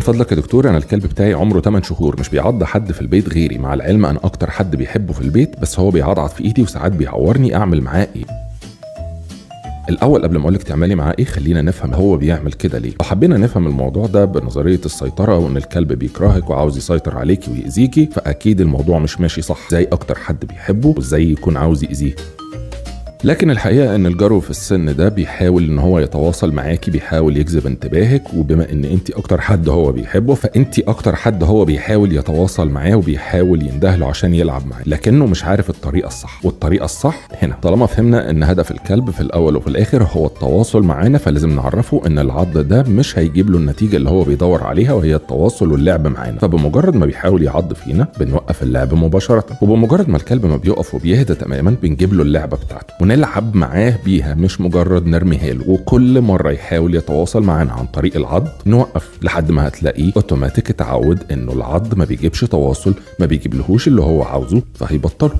من فضلك يا دكتور انا الكلب بتاعي عمره 8 شهور مش بيعض حد في البيت غيري، مع العلم انا اكتر حد بيحبه في البيت، بس هو بيعضعض في ايدي وساعات بيعورني، اعمل معاه ايه؟ الاول قبل ما اقولك تعملي معاه ايه خلينا نفهم هو بيعمل كده ليه. لو حبينا نفهم الموضوع ده بنظريه السيطره وان الكلب بيكرهك وعاوز يسيطر عليكي ويأذيكي، فاكيد الموضوع مش ماشي صح. زي اكتر حد بيحبه وازاي يكون عاوز يأذيه. لكن الحقيقة ان الجرو في السن ده بيحاول ان هو يتواصل معاكي، بيحاول يجذب انتباهك، وبما ان انت اكتر حد هو بيحبه فانت اكتر حد هو بيحاول يتواصل معاه وبيحاول يندهله عشان يلعب معاه، لكنه مش عارف الطريقة الصح. والطريقة الصح هنا طالما فهمنا ان هدف الكلب في الاول وفي الاخر هو التواصل معانا، فلازم نعرفه ان العض ده مش هيجيب له النتيجة اللي هو بيدور عليها وهي التواصل واللعب معانا. فبمجرد ما بيحاول يعض فينا بنوقف اللعب مباشرة، وبمجرد ما الكلب ما بيقف وبيهدى تماما بنجيب له اللعبة بتاعته ونلعب معاه بيها، مش مجرد نرميها له. وكل مرة يحاول يتواصل معانا عن طريق العض نوقف لحد ما هتلاقيه اوتوماتيك اتعود انه العض ما بيجيبش تواصل، ما بيجيبلهوش اللي هو عاوزه، فهيبطله.